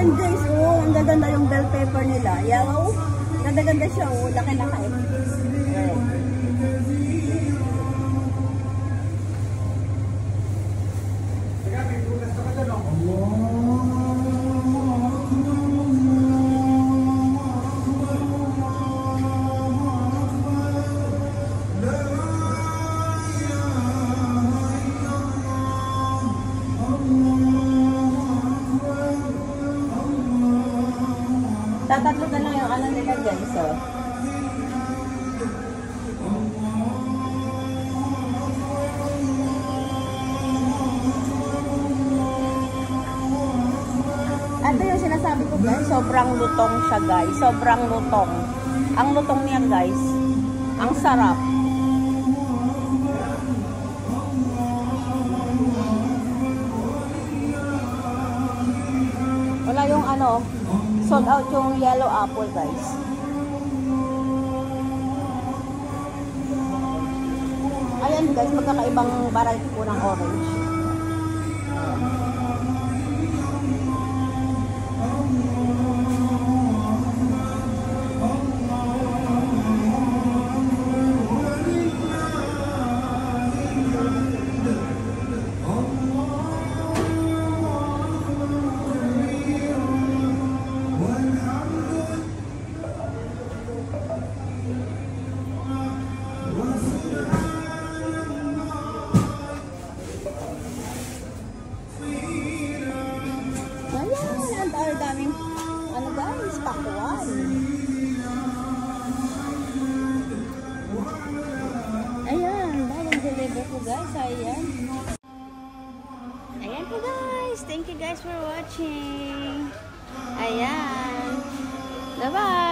Ayan guys, oh, ang gaganda yung bell pepper nila. Ayan, oh, ganda-ganda siya, oh, laki-laki. Ayan. Tatatlo na lang yung ano nila guys, oh. Ito yung sinasabi ko guys, sobrang lutong siya guys, sobrang lutong. Ang lutong niya guys, ang sarap. Wala yung ano, sold out yung yellow apple guys. Ayan guys, magkakaibang variety po ng orange. Daming ano guys, pakuan. Ayan, bagong deliver ko guys. Ayan. Ayan po guys. Thank you guys for watching. Ayan. Bye-bye.